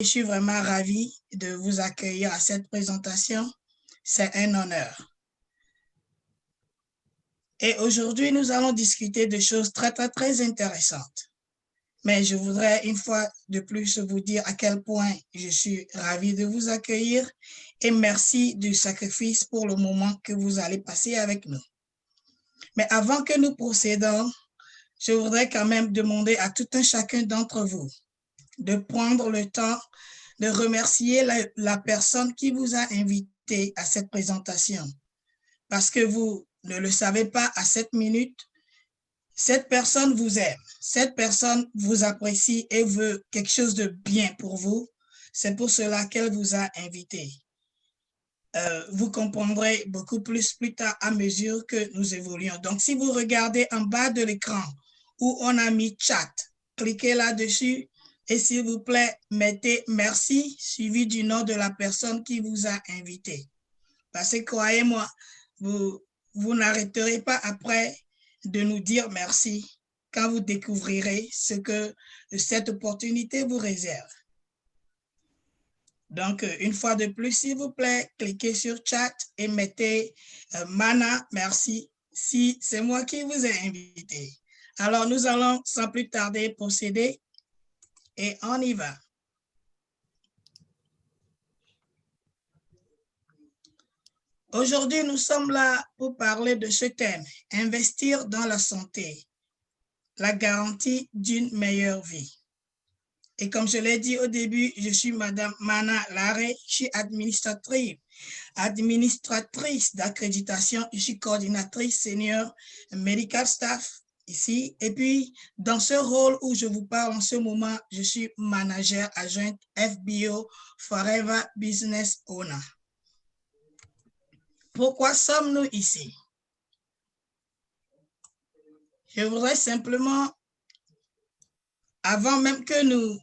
Je suis vraiment ravie de vous accueillir à cette présentation. C'est un honneur. Et aujourd'hui, nous allons discuter de choses très intéressantes. Mais je voudrais une fois de plus vous dire à quel point je suis ravie de vous accueillir et merci du sacrifice pour le moment que vous allez passer avec nous. Mais avant que nous procédons, je voudrais quand même demander à tout un chacun d'entre vous de prendre le temps de remercier la personne qui vous a invité à cette présentation. Parce que vous ne le savez pas à cette minute, cette personne vous aime, cette personne vous apprécie et veut quelque chose de bien pour vous. C'est pour cela qu'elle vous a invité. Vous comprendrez beaucoup plus tard à mesure que nous évoluons. Donc, si vous regardez en bas de l'écran où on a mis chat, cliquez là-dessus et s'il vous plaît, mettez merci suivi du nom de la personne qui vous a invité. Parce que croyez-moi, vous n'arrêterez pas après de nous dire merci quand vous découvrirez ce que cette opportunité vous réserve. Donc, une fois de plus, s'il vous plaît, cliquez sur chat et mettez Mana, merci, si c'est moi qui vous ai invité. Alors, nous allons sans plus tarder procéder et on y va. Aujourd'hui, nous sommes là pour parler de ce thème, investir dans la santé, la garantie d'une meilleure vie. Et comme je l'ai dit au début, je suis Madame Mana Laré, je suis administratrice d'accréditation, je suis coordinatrice senior medical staff ici. Et puis, dans ce rôle où je vous parle en ce moment, je suis manager adjointe FBO Forever Business Owner. Pourquoi sommes-nous ici? Je voudrais simplement, avant même que nous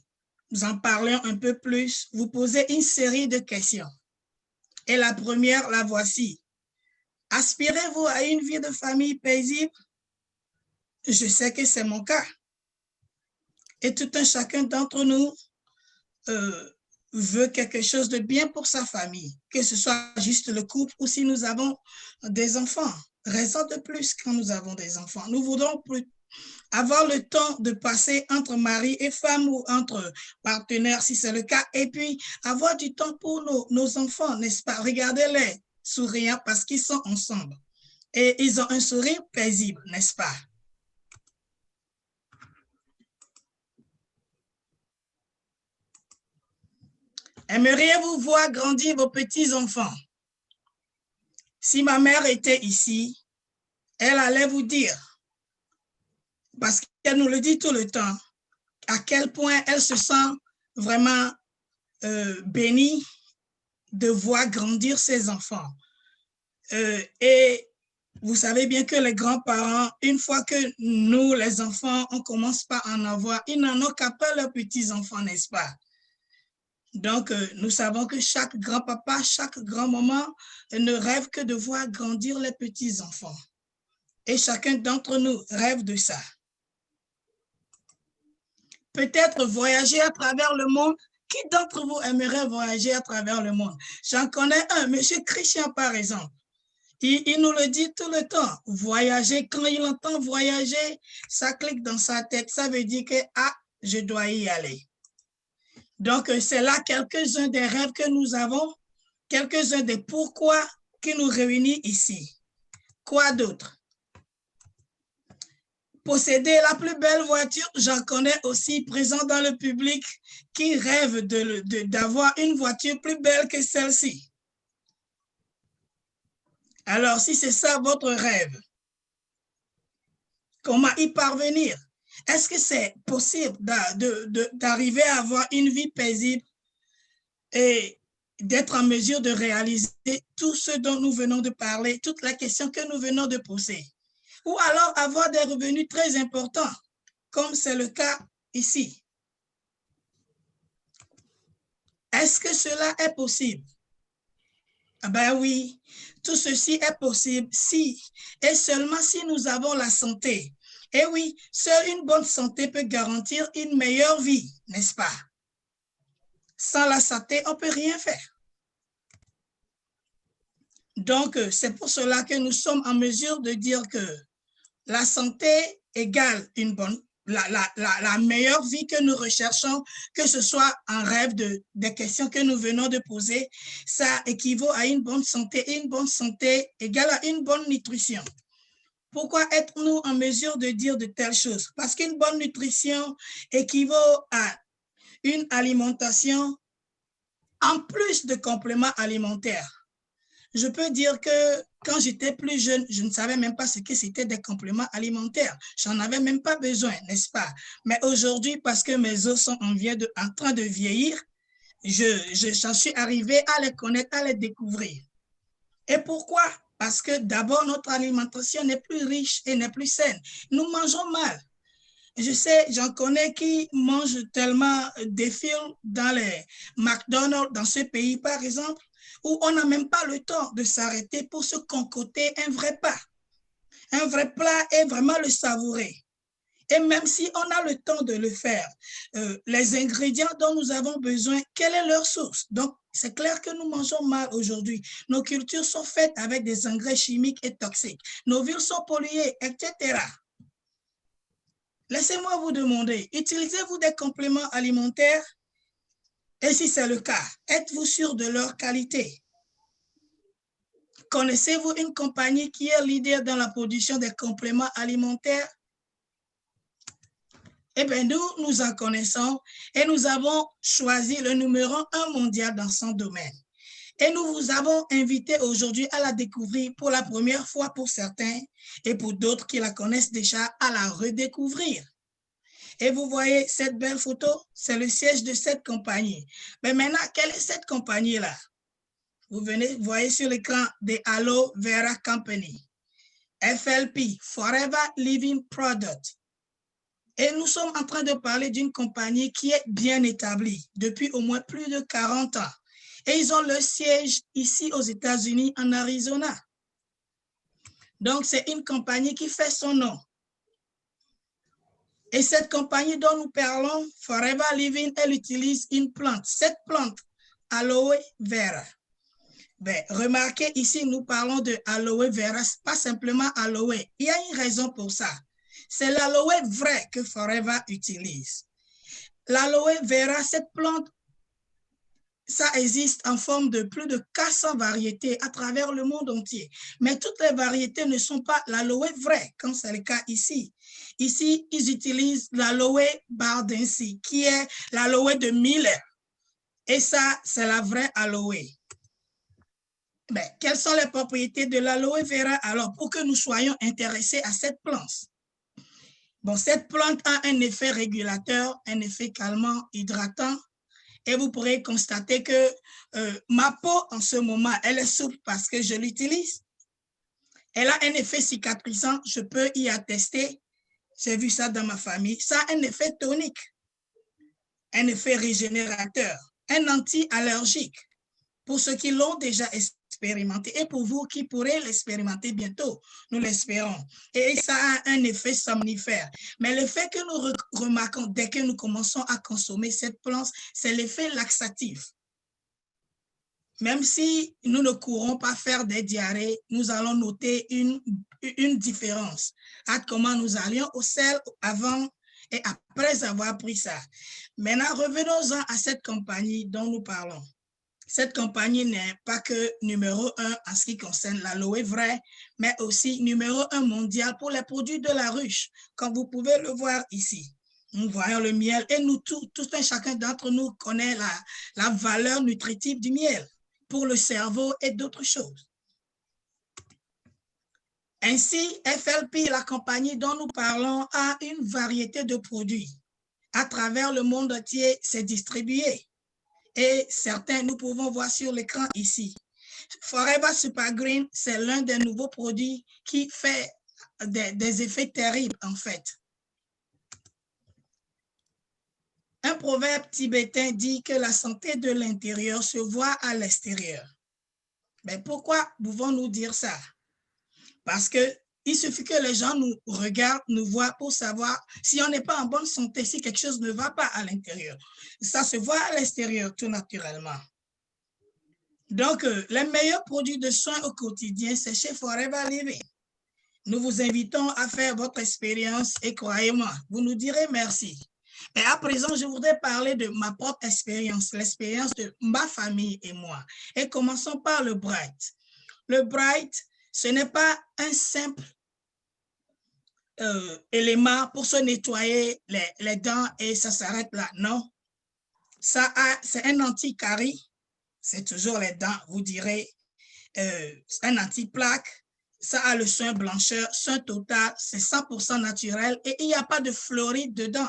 en parlions un peu plus, vous poser une série de questions. Et la première, la voici. Aspirez-vous à une vie de famille paisible? Je sais que c'est mon cas. Et tout un chacun d'entre nous veut quelque chose de bien pour sa famille, que ce soit juste le couple ou si nous avons des enfants. Raison de plus quand nous avons des enfants. Nous voudrons plus avoir le temps de passer entre mari et femme ou entre partenaires si c'est le cas, et puis avoir du temps pour nos enfants, n'est-ce pas? Regardez-les souriant parce qu'ils sont ensemble et ils ont un sourire paisible, n'est-ce pas? Aimeriez-vous voir grandir vos petits-enfants? Si ma mère était ici, elle allait vous dire, parce qu'elle nous le dit tout le temps, à quel point elle se sent vraiment bénie de voir grandir ses enfants. Et vous savez bien que les grands-parents, une fois que nous, les enfants, on commence pas à en avoir, ils n'en ont qu'à pas leurs petits-enfants, n'est-ce pas? Donc, nous savons que chaque grand-papa, chaque grand-maman ne rêve que de voir grandir les petits-enfants. Et chacun d'entre nous rêve de ça. Peut-être voyager à travers le monde. Qui d'entre vous aimerait voyager à travers le monde? J'en connais un, M. Christian par exemple. Il nous le dit tout le temps. Voyager, quand il entend voyager, ça clique dans sa tête. Ça veut dire que, ah, je dois y aller. Donc, c'est là quelques-uns des rêves que nous avons, quelques-uns des pourquoi qui nous réunissent ici. Quoi d'autre? Posséder la plus belle voiture, j'en connais aussi présent dans le public qui rêve d'avoir une voiture plus belle que celle-ci. Alors, si c'est ça votre rêve, comment y parvenir? Est-ce que c'est possible d'arriver à avoir une vie paisible et d'être en mesure de réaliser tout ce dont nous venons de parler, toutes les questions que nous venons de poser? Ou alors avoir des revenus très importants, comme c'est le cas ici. Est-ce que cela est possible? Ben oui, tout ceci est possible si et seulement si nous avons la santé. Et oui, seule une bonne santé peut garantir une meilleure vie, n'est-ce pas? Sans la santé, on ne peut rien faire. Donc, c'est pour cela que nous sommes en mesure de dire que la santé égale une bonne, la meilleure vie que nous recherchons, que ce soit en rêve des questions que nous venons de poser, ça équivaut à une bonne santé. Et une bonne santé égale à une bonne nutrition. Pourquoi êtes-nous en mesure de dire de telles choses? Parce qu'une bonne nutrition équivaut à une alimentation en plus de compléments alimentaires. Je peux dire que quand j'étais plus jeune, je ne savais même pas ce que c'était des compléments alimentaires. J'en avais même pas besoin, n'est-ce pas? Mais aujourd'hui, parce que mes os sont en train de vieillir, j'en suis arrivé à les connaître, à les découvrir. Et pourquoi? Parce que d'abord, notre alimentation n'est plus riche et n'est plus saine. Nous mangeons mal. Je sais, j'en connais qui mangent tellement des films dans les McDonald's, dans ce pays par exemple, où on n'a même pas le temps de s'arrêter pour se concocter un vrai plat. Un vrai plat et vraiment le savourer. Et même si on a le temps de le faire, les ingrédients dont nous avons besoin, quelle est leur source? Donc, c'est clair que nous mangeons mal aujourd'hui. Nos cultures sont faites avec des engrais chimiques et toxiques. Nos villes sont polluées, etc. Laissez-moi vous demander, utilisez-vous des compléments alimentaires? Et si c'est le cas, êtes-vous sûr de leur qualité? Connaissez-vous une compagnie qui est leader dans la production des compléments alimentaires? Eh bien, nous en connaissons et nous avons choisi le numéro 1 mondial dans son domaine. Et nous vous avons invité aujourd'hui à la découvrir pour la première fois pour certains et pour d'autres qui la connaissent déjà à la redécouvrir. Et vous voyez cette belle photo, c'est le siège de cette compagnie. Mais maintenant, quelle est cette compagnie-là? Vous voyez sur l'écran des Aloe Vera Company, FLP, Forever Living Product. Et nous sommes en train de parler d'une compagnie qui est bien établie depuis au moins plus de 40 ans. Et ils ont leur siège ici aux États-Unis, en Arizona. Donc, c'est une compagnie qui fait son nom. Et cette compagnie dont nous parlons, Forever Living, elle utilise une plante. Cette plante, Aloe Vera. Ben, remarquez ici, nous parlons de Aloe Vera, pas simplement Aloe. Il y a une raison pour ça. C'est l'aloe vrai que Forever utilise. L'aloe vera, cette plante, ça existe en forme de plus de 400 variétés à travers le monde entier. Mais toutes les variétés ne sont pas l'aloe vrai, comme c'est le cas ici. Ici, ils utilisent l'aloe bardensi, qui est l'aloe de Miller. Et ça, c'est la vraie aloe. Mais quelles sont les propriétés de l'aloe vera alors pour que nous soyons intéressés à cette plante? Bon, cette plante a un effet régulateur, un effet calmant, hydratant. Et vous pourrez constater que ma peau, en ce moment, elle est souple parce que je l'utilise. Elle a un effet cicatrisant, je peux y attester. J'ai vu ça dans ma famille. Ça a un effet tonique, un effet régénérateur, un anti-allergique. Pour ceux qui l'ont déjà expérimenté et pour vous qui pourrez l'expérimenter bientôt, nous l'espérons. Et ça a un effet somnifère. Mais l'effet que nous remarquons dès que nous commençons à consommer cette plante, c'est l'effet laxatif. Même si nous ne courons pas faire des diarrhées, nous allons noter une différence entre comment nous allions au sel avant et après avoir pris ça. Maintenant, revenons-en à cette compagnie dont nous parlons. Cette compagnie n'est pas que numéro 1 en ce qui concerne l'aloe vrai, mais aussi numéro 1 mondial pour les produits de la ruche, comme vous pouvez le voir ici. Nous voyons le miel et nous, tout un chacun d'entre nous connaît la valeur nutritive du miel pour le cerveau et d'autres choses. Ainsi, FLP, la compagnie dont nous parlons, a une variété de produits. À travers le monde entier, c'est distribué. Et certains, nous pouvons voir sur l'écran ici. Forever Super Green, c'est l'un des nouveaux produits qui fait des effets terribles, en fait. Un proverbe tibétain dit que la santé de l'intérieur se voit à l'extérieur. Mais pourquoi pouvons-nous dire ça? Parce que Il suffit que les gens nous regardent, nous voient pour savoir si on n'est pas en bonne santé, si quelque chose ne va pas à l'intérieur. Ça se voit à l'extérieur tout naturellement. Donc, les meilleurs produits de soins au quotidien, c'est chez Forever Living. Nous vous invitons à faire votre expérience et croyez-moi, vous nous direz merci. Mais à présent, je voudrais parler de ma propre expérience, l'expérience de ma famille et moi. Et commençons par le Bright. Le Bright, ce n'est pas un simple élément pour se nettoyer les dents et ça s'arrête là. Non, c'est un anti-carie. C'est toujours les dents, vous direz, un anti-plaque. Ça a le soin blancheur, soin total, c'est 100% naturel et il n'y a pas de fluoride dedans.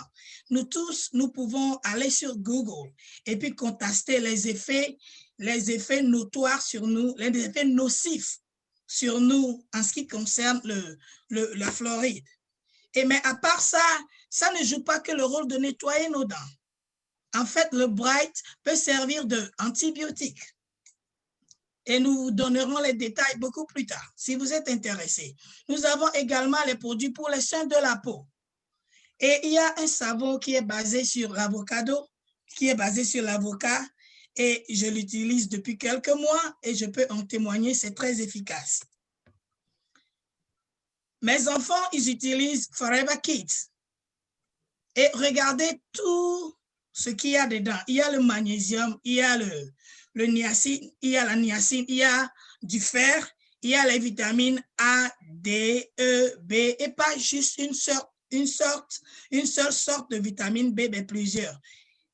Nous tous, nous pouvons aller sur Google et puis contraster les effets notoires sur nous, les effets nocifs sur nous en ce qui concerne la fluoride. Mais à part ça, ça ne joue pas que le rôle de nettoyer nos dents. En fait, le Bright peut servir d'antibiotique. Et nous vous donnerons les détails beaucoup plus tard, si vous êtes intéressés. Nous avons également les produits pour les soins de la peau. Et il y a un savon qui est basé sur l'avocado, qui est basé sur l'avocat, et je l'utilise depuis quelques mois et je peux en témoigner, c'est très efficace. Mes enfants, ils utilisent Forever Kids. Et regardez tout ce qu'il y a dedans. Il y a le magnésium, il y a le niacine, il y a la niacine, il y a du fer, il y a les vitamines A, D, E, B, et pas juste une seule sorte de vitamine B, mais plusieurs.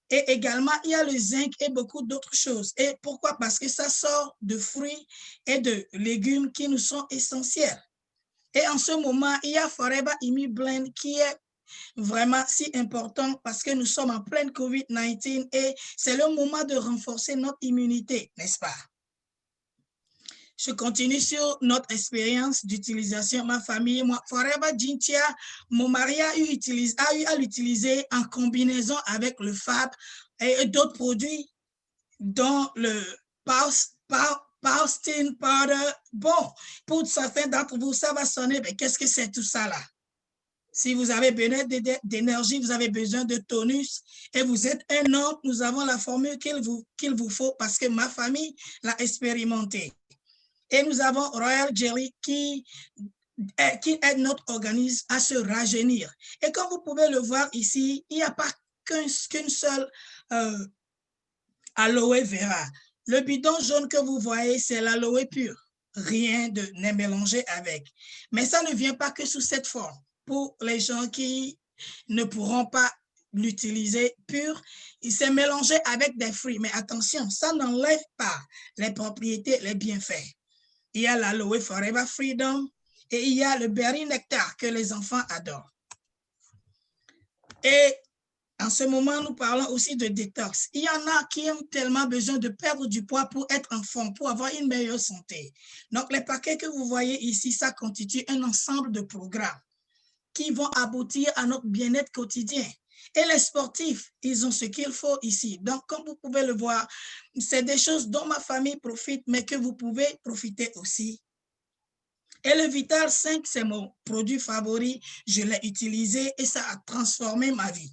Et également, il y a le zinc et beaucoup d'autres choses. Et pourquoi? Parce que ça sort de fruits et de légumes qui nous sont essentiels. Et en ce moment, il y a Forever Immune Blend qui est vraiment si important parce que nous sommes en pleine COVID-19 et c'est le moment de renforcer notre immunité, n'est-ce pas? Je continue sur notre expérience d'utilisation, ma famille, moi, Forever Gintia, mon mari a eu à l'utiliser en combinaison avec le FAB et d'autres produits, dont le Paustin Powder. Bon, pour certains d'entre vous, ça va sonner, mais qu'est-ce que c'est tout ça là? Si vous avez besoin d'énergie, vous avez besoin de tonus et vous êtes un homme, nous avons la formule qu'il vous faut parce que ma famille l'a expérimenté. Et nous avons Royal Jelly qui aide notre organisme à se rajeunir. Et comme vous pouvez le voir ici, il n'y a pas qu'une seule aloe vera. Le bidon jaune que vous voyez, c'est l'aloe pur. Rien n'est mélangé avec. Mais ça ne vient pas que sous cette forme. Pour les gens qui ne pourront pas l'utiliser pur, il s'est mélangé avec des fruits. Mais attention, ça n'enlève pas les propriétés, les bienfaits. Il y a l'aloe Forever Freedom et il y a le berry nectar que les enfants adorent. Et en ce moment, nous parlons aussi de détox. Il y en a qui ont tellement besoin de perdre du poids pour être en forme, pour avoir une meilleure santé. Donc, les paquets que vous voyez ici, ça constitue un ensemble de programmes qui vont aboutir à notre bien-être quotidien. Et les sportifs, ils ont ce qu'il faut ici. Donc, comme vous pouvez le voir, c'est des choses dont ma famille profite, mais que vous pouvez profiter aussi. Et le Vital 5, c'est mon produit favori. Je l'ai utilisé et ça a transformé ma vie.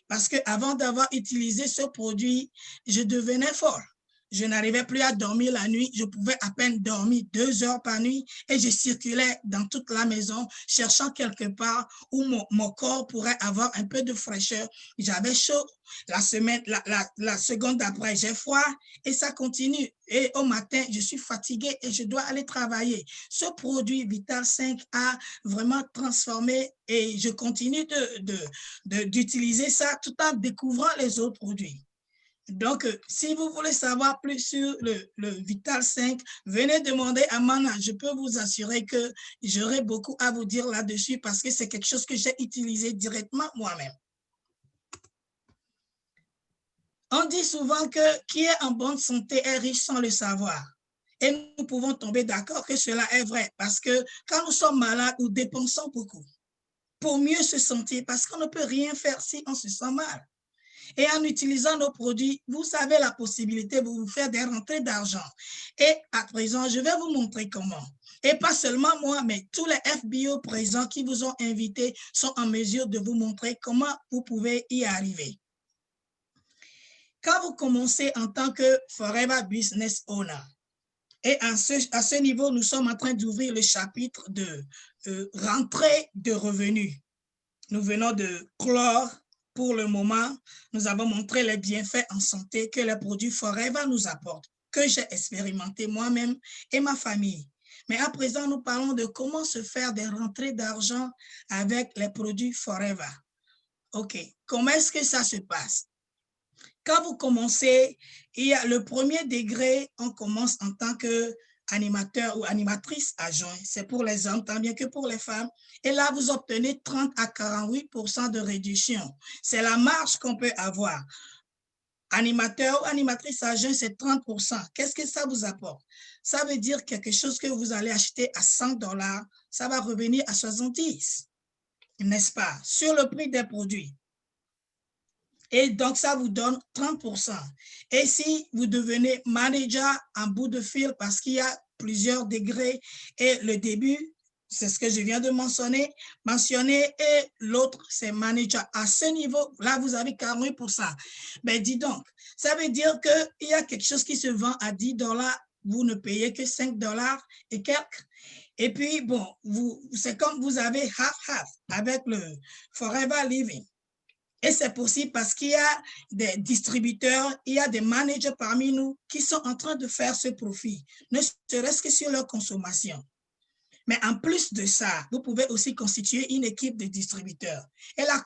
Parce qu'avant d'avoir utilisé ce produit, je devenais folle. Je n'arrivais plus à dormir la nuit. Je pouvais à peine dormir 2 heures par nuit et je circulais dans toute la maison cherchant quelque part où mon corps pourrait avoir un peu de fraîcheur. J'avais chaud. La seconde d'après, j'ai froid et ça continue. Et au matin, je suis fatiguée et je dois aller travailler. Ce produit Vital 5 a vraiment transformé et je continue d'utiliser ça tout en découvrant les autres produits. Donc, si vous voulez savoir plus sur le Vital 5, venez demander à Mana. Je peux vous assurer que j'aurai beaucoup à vous dire là-dessus parce que c'est quelque chose que j'ai utilisé directement moi-même. On dit souvent que qui est en bonne santé est riche sans le savoir. Et nous pouvons tomber d'accord que cela est vrai parce que quand nous sommes malades, nous dépensons beaucoup pour mieux se sentir parce qu'on ne peut rien faire si on se sent mal. Et en utilisant nos produits, vous avez la possibilité de vous faire des rentrées d'argent. Et à présent, je vais vous montrer comment. Et pas seulement moi, mais tous les FBO présents qui vous ont invité sont en mesure de vous montrer comment vous pouvez y arriver. Quand vous commencez en tant que Forever Business Owner, et à ce niveau, nous sommes en train d'ouvrir le chapitre de rentrée de revenus. Nous venons de clore pour le moment. Nous avons montré les bienfaits en santé que les produits Forever nous apportent, que j'ai expérimenté moi-même et ma famille. Mais à présent, nous parlons de comment se faire des rentrées d'argent avec les produits Forever. OK, comment est-ce que ça se passe? Quand vous commencez, il y a le premier degré, on commence en tant qu'animateur ou animatrice adjoint. C'est pour les hommes, tant bien que pour les femmes. Et là, vous obtenez 30 à 48% de réduction. C'est la marge qu'on peut avoir. Animateur ou animatrice adjoint, c'est 30%. Qu'est-ce que ça vous apporte? Ça veut dire quelque chose que vous allez acheter à 100 $, ça va revenir à 70, n'est-ce pas? Sur le prix des produits. Et donc, ça vous donne 30%. Et si vous devenez manager en bout de fil, parce qu'il y a plusieurs degrés, et le début, c'est ce que je viens de mentionner, et l'autre, c'est manager. À ce niveau, là, vous avez 48%. Mais dis donc, ça veut dire qu'il y a quelque chose qui se vend à 10 $, vous ne payez que 5 $ et quelques. Et puis, bon, c'est comme vous avez half-half avec le Forever Living. Et c'est possible parce qu'il y a des distributeurs, il y a des managers parmi nous qui sont en train de faire ce profit, ne serait-ce que sur leur consommation. Mais en plus de ça, vous pouvez aussi constituer une équipe de distributeurs. Et la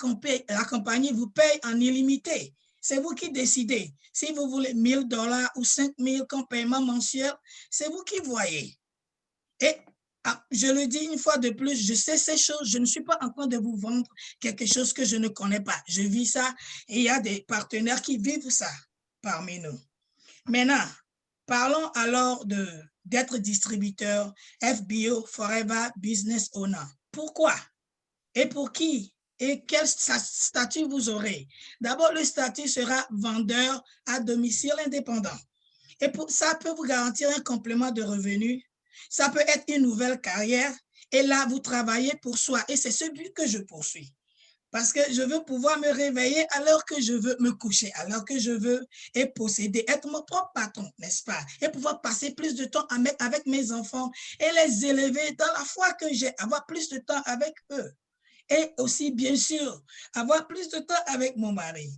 compagnie vous paye en illimité. C'est vous qui décidez. Si vous voulez 1 000 $ ou 5 000 comme paiement mensuel, c'est vous qui voyez. Et je le dis une fois de plus, je sais ces choses, je ne suis pas en train de vous vendre quelque chose que je ne connais pas. Je vis ça et il y a des partenaires qui vivent ça parmi nous. Maintenant, parlons alors d'être distributeur FBO, Forever Business Owner. Pourquoi et pour qui et quel statut vous aurez? D'abord, le statut sera vendeur à domicile indépendant. Et ça peut vous garantir un complément de revenus. Ça peut être une nouvelle carrière. Et là, vous travaillez pour soi. Et c'est ce but que je poursuis. Parce que je veux pouvoir me réveiller à l'heure que je veux, me coucher à l'heure que je veux et posséder, être mon propre patron, n'est-ce pas? Et pouvoir passer plus de temps avec mes enfants et les élever dans la foi que j'ai, avoir plus de temps avec eux. Et aussi, bien sûr, avoir plus de temps avec mon mari.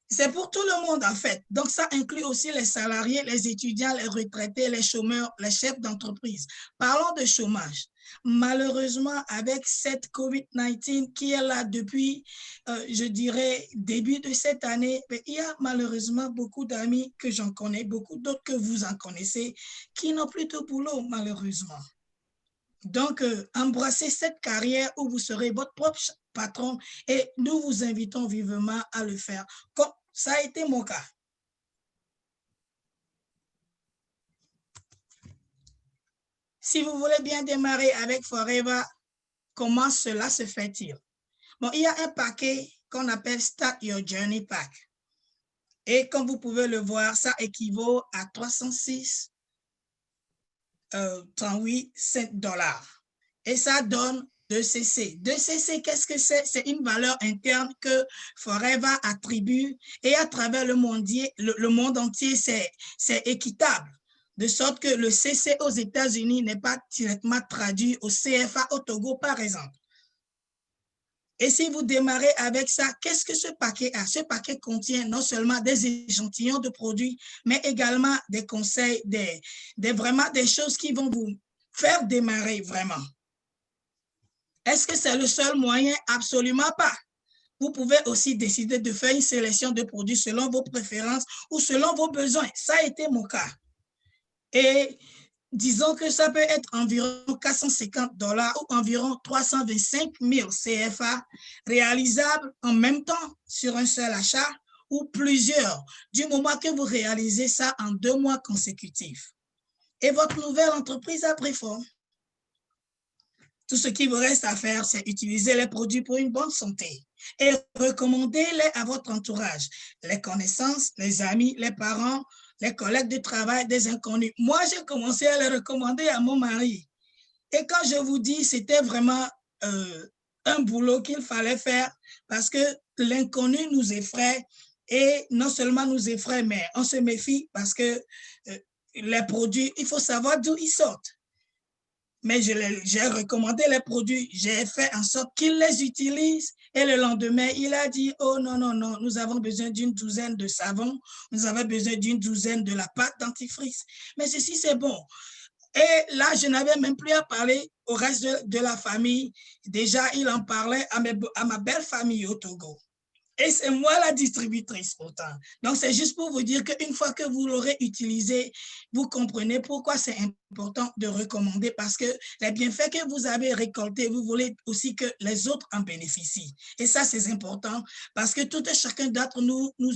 C'est pour tout le monde, en fait. Donc, ça inclut aussi les salariés, les étudiants, les retraités, les chômeurs, les chefs d'entreprise. Parlons de chômage. Malheureusement, avec cette COVID-19 qui est là depuis, je dirais, début de cette année, il y a malheureusement beaucoup d'amis que j'en connais, beaucoup d'autres que vous en connaissez, qui n'ont plus de boulot, malheureusement. Donc, embrassez cette carrière où vous serez votre propre patron et nous vous invitons vivement à le faire, comme ça a été mon cas. Si vous voulez bien démarrer avec Forever, comment cela se fait-il? Bon, il y a un paquet qu'on appelle Start Your Journey Pack. Et comme vous pouvez le voir, ça équivaut à 306,38 $. Et ça donne 2CC. 2CC, qu'est-ce que c'est? C'est une valeur interne que Forever attribue et à travers le monde entier, c'est équitable. De sorte que le CC aux États-Unis n'est pas directement traduit au CFA au Togo, par exemple. Et si vous démarrez avec ça, qu'est-ce que ce paquet a? Ce paquet contient non seulement des échantillons de produits, mais également des conseils, vraiment des choses qui vont vous faire démarrer vraiment. Est-ce que c'est le seul moyen? Absolument pas. Vous pouvez aussi décider de faire une sélection de produits selon vos préférences ou selon vos besoins. Ça a été mon cas. Et disons que ça peut être environ 450 $ ou environ 325 000 CFA réalisables en même temps sur un seul achat ou plusieurs, du moment que vous réalisez ça en 2 mois consécutifs. Et votre nouvelle entreprise a pris forme. Tout ce qui vous reste à faire, c'est utiliser les produits pour une bonne santé et recommander-les à votre entourage, les connaissances, les amis, les parents, les collègues de travail, des inconnus. Moi, j'ai commencé à les recommander à mon mari. Et quand je vous dis, c'était vraiment un boulot qu'il fallait faire parce que l'inconnu nous effraie et non seulement nous effraie, mais on se méfie parce que les produits, il faut savoir d'où ils sortent. Mais j'ai recommandé les produits, j'ai fait en sorte qu'il les utilise et le lendemain, il a dit, oh non, non, non, nous avons besoin d'une douzaine de savons, nous avons besoin d'une douzaine de la pâte dentifrice. Mais ceci, c'est bon. Et là, je n'avais même plus à parler au reste de la famille. Déjà, il en parlait à ma belle famille au Togo. Et c'est moi la distributrice pourtant. Donc, c'est juste pour vous dire qu'une fois que vous l'aurez utilisé, vous comprenez pourquoi c'est important de recommander parce que les bienfaits que vous avez récoltés, vous voulez aussi que les autres en bénéficient. Et ça, c'est important parce que tout et chacun d'entre nous, nous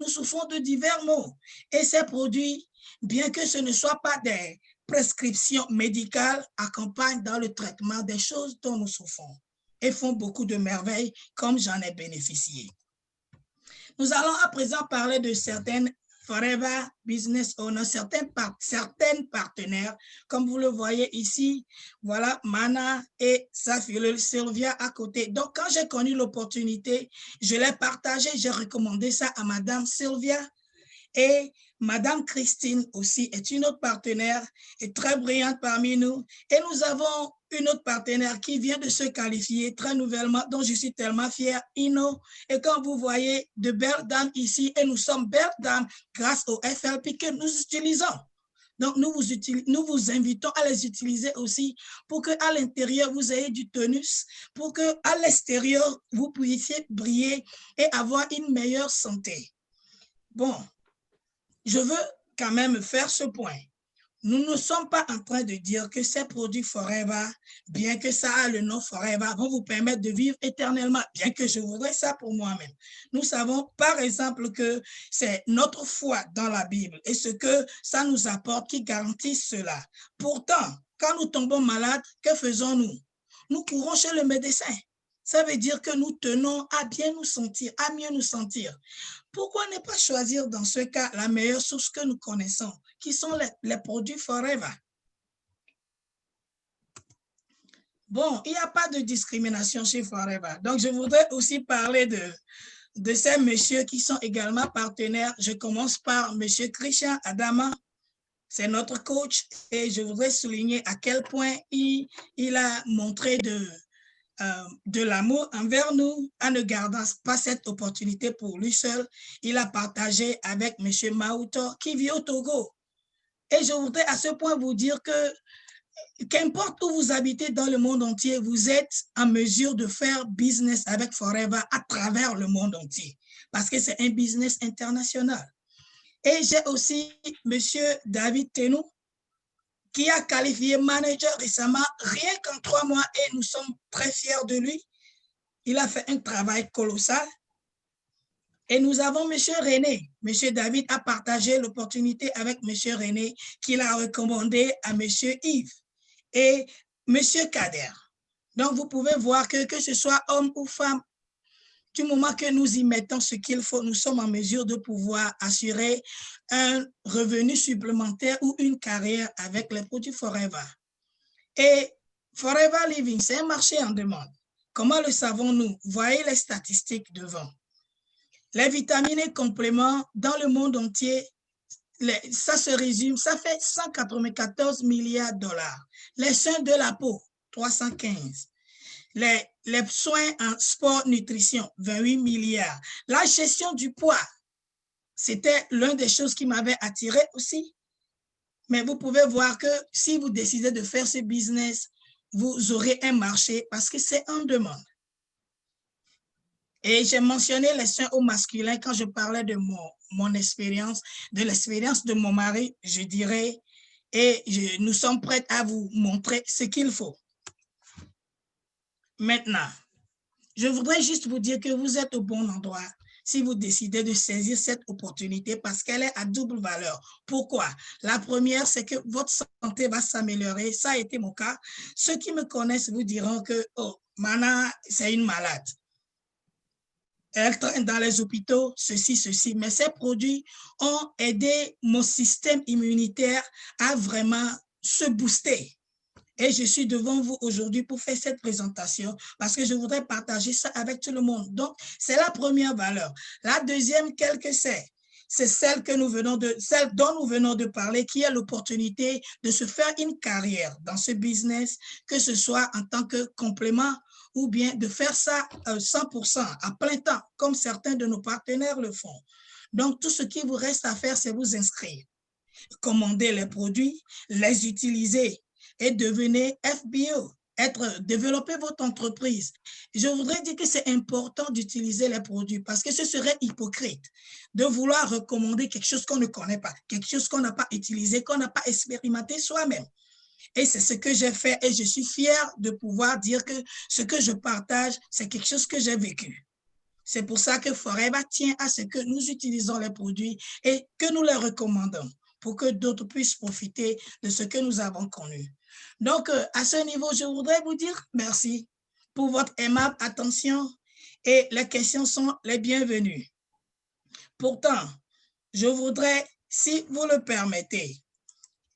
souffrons de divers maux. Et ces produits, bien que ce ne soit pas des prescriptions médicales, accompagnent dans le traitement des choses dont nous souffrons et font beaucoup de merveilles comme j'en ai bénéficié. Nous allons à présent parler de certaines Forever Business Owners, certaines partenaires, comme vous le voyez ici, voilà Mana et sa fille Sylvia à côté. Donc, quand j'ai connu l'opportunité, je l'ai partagé, j'ai recommandé ça à Madame Sylvia et Madame Christine aussi est une autre partenaire et très brillante parmi nous. Et nous avons une autre partenaire qui vient de se qualifier très nouvellement, dont je suis tellement fière, Ino. Et quand vous voyez de belles dames ici, et nous sommes belles dames grâce au FLP que nous utilisons. Donc, nous vous invitons à les utiliser aussi pour qu'à l'intérieur, vous ayez du tonus, pour qu'à l'extérieur, vous puissiez briller et avoir une meilleure santé. Bon, je veux quand même faire ce point. Nous ne sommes pas en train de dire que ces produits Forever, bien que ça a le nom Forever, vont vous permettre de vivre éternellement, bien que je voudrais ça pour moi-même. Nous savons par exemple que c'est notre foi dans la Bible et ce que ça nous apporte qui garantit cela. Pourtant, quand nous tombons malades, que faisons-nous? Nous courons chez le médecin. Ça veut dire que nous tenons à bien nous sentir, à mieux nous sentir. Pourquoi ne pas choisir dans ce cas la meilleure source que nous connaissons, qui sont les produits Forever? Bon, il n'y a pas de discrimination chez Forever. Donc, je voudrais aussi parler de ces messieurs qui sont également partenaires. Je commence par monsieur Christian Adama. C'est notre coach et je voudrais souligner à quel point il a montré de l'amour envers nous en ne gardant pas cette opportunité pour lui seul. Il a partagé avec M. Maouto qui vit au Togo. Et je voudrais à ce point vous dire que qu'importe où vous habitez dans le monde entier, vous êtes en mesure de faire business avec Forever à travers le monde entier parce que c'est un business international. Et j'ai aussi M. David Tenou qui a qualifié manager récemment, rien qu'en 3 mois, et nous sommes très fiers de lui. Il a fait un travail colossal. Et nous avons M. René. M. David a partagé l'opportunité avec M. René qu'il a recommandé à M. Yves et M. Kader. Donc, vous pouvez voir que ce soit homme ou femme, du moment que nous y mettons ce qu'il faut, nous sommes en mesure de pouvoir assurer un revenu supplémentaire ou une carrière avec les produits Forever. Et Forever Living, c'est un marché en demande. Comment le savons-nous? Voyez les statistiques devant. Les vitamines et compléments dans le monde entier, ça se résume, ça fait 194 milliards de dollars. Les soins de la peau, 315. Les soins en sport nutrition, 28 milliards. La gestion du poids, c'était l'une des choses qui m'avait attiré aussi. Mais vous pouvez voir que si vous décidez de faire ce business, vous aurez un marché parce que c'est en demande. Et j'ai mentionné les soins au masculin quand je parlais de mon expérience, de l'expérience de mon mari, je dirais, et nous sommes prêts à vous montrer ce qu'il faut. Maintenant, je voudrais juste vous dire que vous êtes au bon endroit si vous décidez de saisir cette opportunité parce qu'elle est à double valeur. Pourquoi? La première, c'est que votre santé va s'améliorer. Ça a été mon cas. Ceux qui me connaissent vous diront que, oh, Mana, c'est une malade. Elle traîne dans les hôpitaux, ceci. Mais ces produits ont aidé mon système immunitaire à vraiment se booster. Et je suis devant vous aujourd'hui pour faire cette présentation parce que je voudrais partager ça avec tout le monde. Donc, c'est la première valeur. La deuxième, quelle que c'est celle dont nous venons de parler, qui est l'opportunité de se faire une carrière dans ce business, que ce soit en tant que complément ou bien de faire ça 100% à plein temps, comme certains de nos partenaires le font. Donc, tout ce qui vous reste à faire, c'est vous inscrire, commander les produits, les utiliser et devenir FBO, développer votre entreprise. Je voudrais dire que c'est important d'utiliser les produits parce que ce serait hypocrite de vouloir recommander quelque chose qu'on ne connaît pas, quelque chose qu'on n'a pas utilisé, qu'on n'a pas expérimenté soi-même. Et c'est ce que j'ai fait et je suis fière de pouvoir dire que ce que je partage, c'est quelque chose que j'ai vécu. C'est pour ça que Forever tient à ce que nous utilisons les produits et que nous les recommandons pour que d'autres puissent profiter de ce que nous avons connu. Donc, à ce niveau, je voudrais vous dire merci pour votre aimable attention et les questions sont les bienvenues. Pourtant, je voudrais, si vous le permettez,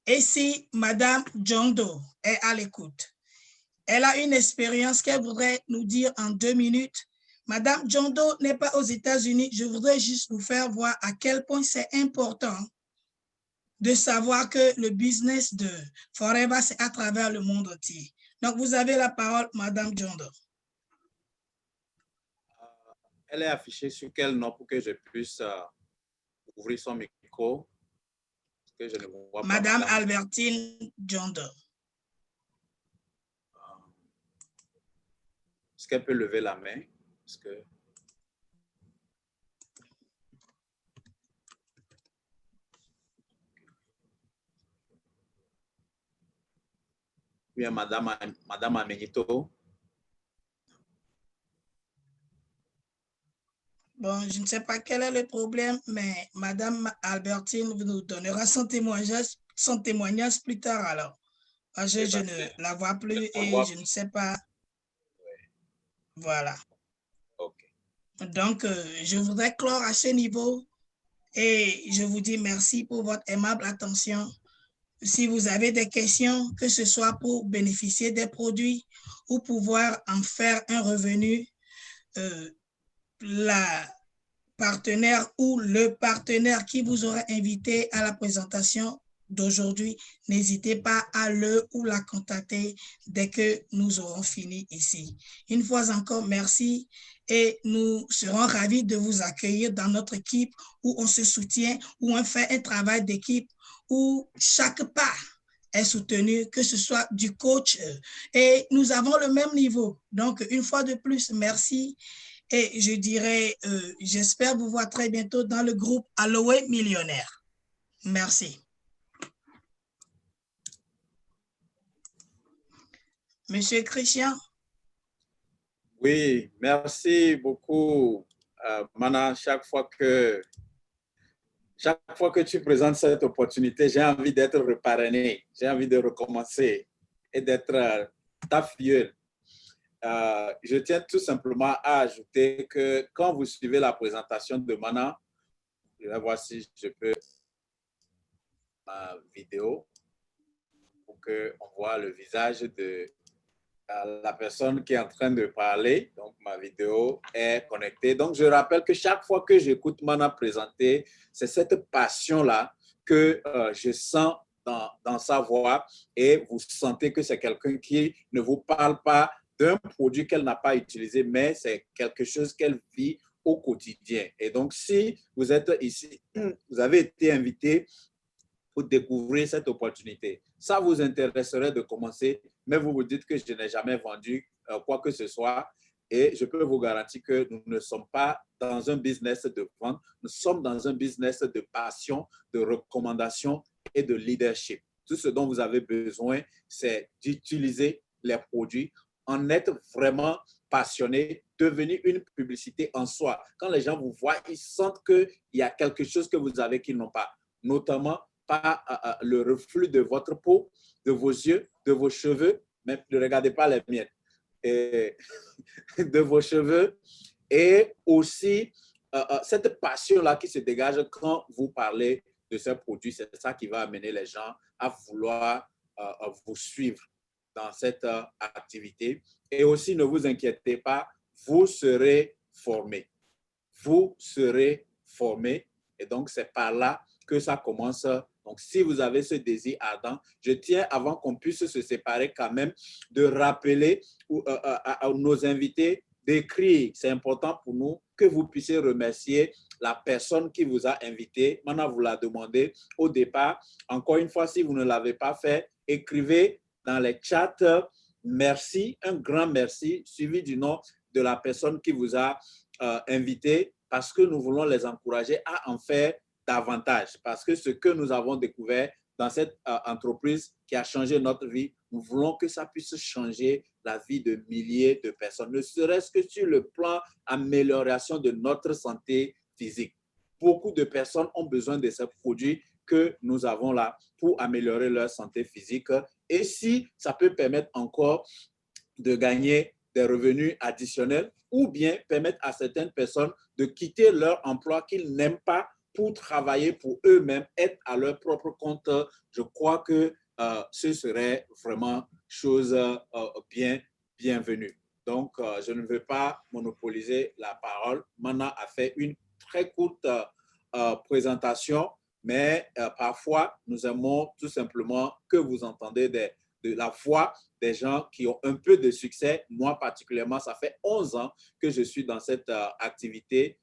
et si Madame Jondo est à l'écoute, elle a une expérience qu'elle voudrait nous dire en 2 minutes. Madame Jondo n'est pas aux États-Unis. Je voudrais juste vous faire voir à quel point c'est important de savoir que le business de Forever, c'est à travers le monde entier. Donc, vous avez la parole, Madame Jondo. Elle est affichée sur quel nom pour que je puisse ouvrir son micro? Que je ne vois pas, Madame Albertine Jondo. Est-ce qu'elle peut lever la main? Est-ce que... Bien, Madame Amenito. Bon, je ne sais pas quel est le problème, mais Madame Albertine nous donnera son témoignage plus tard alors. Parce que je ne la vois plus et je ne sais pas. Voilà. Okay. Donc, je voudrais clore à ce niveau et je vous dis merci pour votre aimable attention. Si vous avez des questions, que ce soit pour bénéficier des produits ou pouvoir en faire un revenu, la partenaire ou le partenaire qui vous aura invité à la présentation d'aujourd'hui, n'hésitez pas à le ou la contacter dès que nous aurons fini ici. Une fois encore, merci et nous serons ravis de vous accueillir dans notre équipe où on se soutient, où on fait un travail d'équipe, où chaque pas est soutenu, que ce soit du coach et nous avons le même niveau. Donc, une fois de plus, merci. Et je dirais, j'espère vous voir très bientôt dans le groupe Aloe Millionnaire. Merci. Monsieur Christian. Oui, merci beaucoup, Mana. Chaque fois que tu présentes cette opportunité, j'ai envie d'être reparrainé, j'ai envie de recommencer et d'être ta filleule. Je tiens tout simplement à ajouter que quand vous suivez la présentation de Mana, je vais voir si je peux ma vidéo pour qu'on voit le visage de la personne qui est en train de parler. Donc, ma vidéo est connectée. Donc, je rappelle que chaque fois que j'écoute Mana présenter, c'est cette passion-là que je sens dans sa voix et vous sentez que c'est quelqu'un qui ne vous parle pas d'un produit qu'elle n'a pas utilisé, mais c'est quelque chose qu'elle vit au quotidien. Et donc, si vous êtes ici, vous avez été invité pour découvrir cette opportunité. Ça vous intéresserait de commencer, mais vous vous dites que je n'ai jamais vendu quoi que ce soit. Et je peux vous garantir que nous ne sommes pas dans un business de vente, nous sommes dans un business de passion, de recommandation et de leadership. Tout ce dont vous avez besoin, c'est d'utiliser les produits, en être vraiment passionné, devenir une publicité en soi. Quand les gens vous voient, ils sentent qu'il y a quelque chose que vous avez qu'ils n'ont pas, notamment par le reflux de votre peau, de vos yeux, de vos cheveux, mais ne regardez pas les miennes, et de vos cheveux, et aussi cette passion-là qui se dégage quand vous parlez de ces produits. C'est ça qui va amener les gens à vouloir vous suivre dans cette activité. Et aussi, ne vous inquiétez pas, vous serez formés. Vous serez formés. Et donc, c'est par là que ça commence. Donc, si vous avez ce désir ardent, je tiens, avant qu'on puisse se séparer quand même, de rappeler à nos invités d'écrire. C'est important pour nous que vous puissiez remercier la personne qui vous a invité. Maintenant, vous l'a demandé au départ. Encore une fois, si vous ne l'avez pas fait, écrivez dans les chats merci, un grand merci, suivi du nom de la personne qui vous a invité, parce que nous voulons les encourager à en faire davantage. Parce que ce que nous avons découvert dans cette entreprise qui a changé notre vie, nous voulons que ça puisse changer la vie de milliers de personnes, ne serait-ce que sur le plan amélioration de notre santé physique. Beaucoup de personnes ont besoin de ces produits que nous avons là pour améliorer leur santé physique. Et si ça peut permettre encore de gagner des revenus additionnels ou bien permettre à certaines personnes de quitter leur emploi qu'ils n'aiment pas pour travailler pour eux-mêmes, être à leur propre compte, je crois que ce serait vraiment chose bienvenue. Donc, je ne veux pas monopoliser la parole. Mana a fait une très courte présentation, mais parfois, nous aimons tout simplement que vous entendez de la voix des gens qui ont un peu de succès. Moi, particulièrement, ça fait 11 ans que je suis dans cette activité.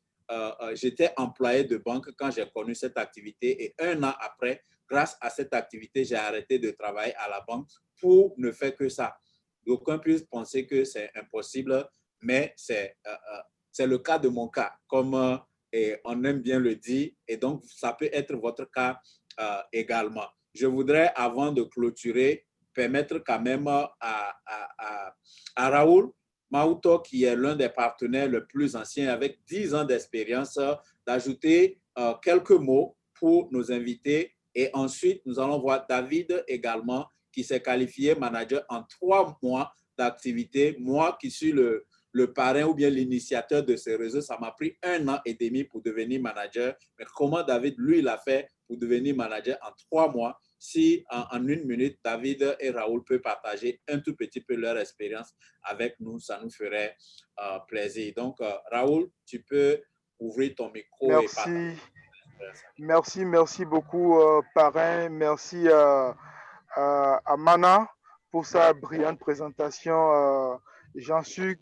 J'étais employé de banque quand j'ai connu cette activité et un an après, grâce à cette activité, j'ai arrêté de travailler à la banque pour ne faire que ça. D'aucuns puissent penser que c'est impossible, mais c'est le cas de mon cas, comme et on aime bien le dire, et donc ça peut être votre cas également. Je voudrais, avant de clôturer, permettre quand même à Raoul Mauto, qui est l'un des partenaires les plus anciens avec 10 ans d'expérience, d'ajouter quelques mots pour nos invités. Et ensuite, nous allons voir David également, qui s'est qualifié manager en 3 mois d'activité. Moi, qui suis le parrain ou bien l'initiateur de ces réseaux, ça m'a pris 1 an et demi pour devenir manager. Mais comment David, lui, l'a fait pour devenir manager en 3 mois? Si en 1 minute, David et Raoul peuvent partager un tout petit peu leur expérience avec nous, ça nous ferait plaisir. Donc, Raoul, tu peux ouvrir ton micro et partager. Merci beaucoup, parrain. Merci à Mana pour sa brillante présentation. J'en suis,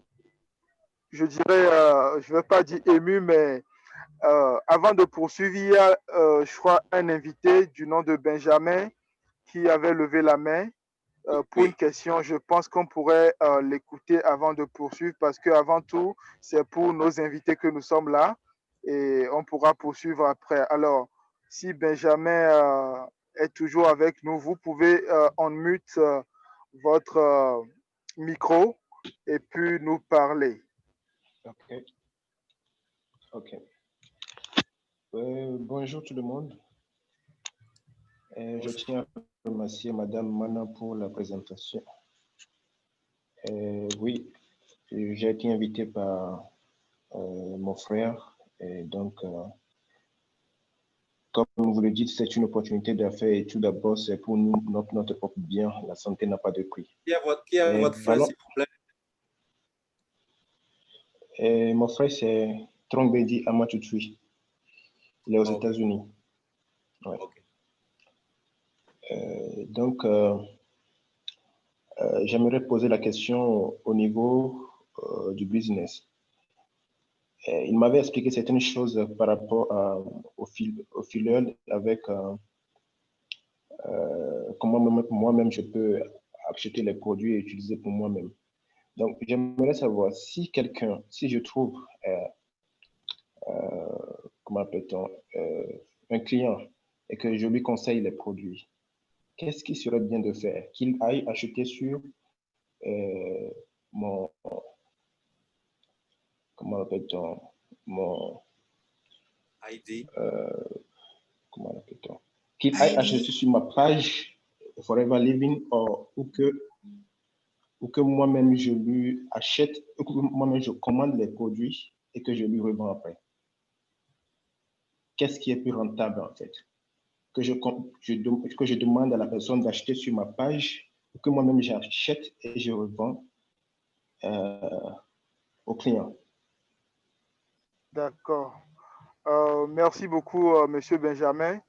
je dirais, je ne vais pas dire ému, mais avant de poursuivre, il y a, je crois, un invité du nom de Benjamin qui avait levé la main pour une question. Je pense qu'on pourrait l'écouter avant de poursuivre parce qu'avant tout, c'est pour nos invités que nous sommes là et on pourra poursuivre après. Alors, si Benjamin est toujours avec nous, vous pouvez unmute votre micro et puis nous parler. Ok. Bonjour tout le monde. Je tiens à remercier Madame Mana pour la présentation. Oui, j'ai été invité par mon frère. Et donc, comme vous le dites, c'est une opportunité d'affaires. Et tout d'abord, c'est pour nous, notre propre bien. La santé n'a pas de prix. Qui est votre frère, s'il vous plaît? Mon frère, c'est Trongbedi Amatutui. Il est aux États-Unis. Ouais. Okay. Donc, j'aimerais poser la question au niveau du business. Il m'avait expliqué certaines choses par rapport au filleul avec comment moi-même je peux acheter les produits et utiliser pour moi-même. Donc, j'aimerais savoir si quelqu'un, si je trouve, comment appelle-t-on, un client et que je lui conseille les produits, qu'est-ce qui serait bien de faire? Qu'il aille acheter sur mon, comment appelle-t-on, mon ID. Comment appelle-t-on? Qu'il aille acheter sur ma page Forever Living ou que moi-même je lui achète, ou que moi-même je commande les produits et que je lui revends après. Qu'est-ce qui est plus rentable en fait? Que je demande à la personne d'acheter sur ma page que moi-même j'achète et je revends aux clients. D'accord. Merci beaucoup, Monsieur Benjamin,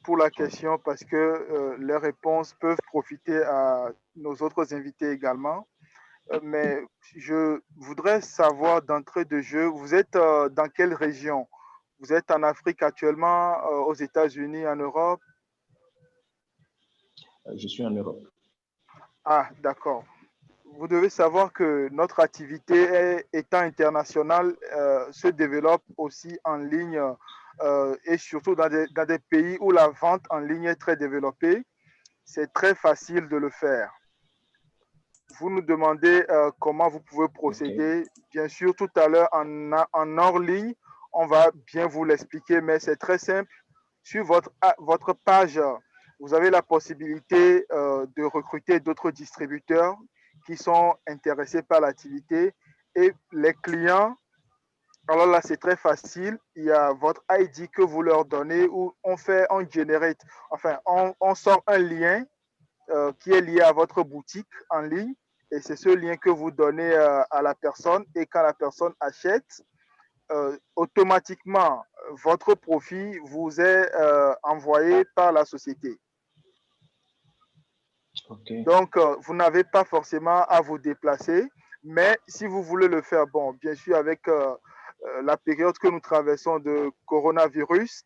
pour la question parce que les réponses peuvent profiter à nos autres invités également. Mais je voudrais savoir d'entrée de jeu, vous êtes dans quelle région? Vous êtes en Afrique actuellement, aux États-Unis, en Europe? Je suis en Europe. Ah, d'accord. Vous devez savoir que notre activité, étant internationale, se développe aussi en ligne et surtout dans des pays où la vente en ligne est très développée. C'est très facile de le faire. Vous nous demandez comment vous pouvez OK. procéder. Bien sûr, tout à l'heure en hors ligne, on va bien vous l'expliquer, mais c'est très simple. Sur votre page, vous avez la possibilité de recruter d'autres distributeurs qui sont intéressés par l'activité et les clients. Alors là, c'est très facile. Il y a votre ID que vous leur donnez où on generate, enfin, on sort un lien qui est lié à votre boutique en ligne. Et c'est ce lien que vous donnez à la personne. Et quand la personne achète, automatiquement, votre profit vous est envoyé par la société. OK. Donc, vous n'avez pas forcément à vous déplacer. Mais si vous voulez le faire, bon, bien sûr, avec la période que nous traversons de coronavirus,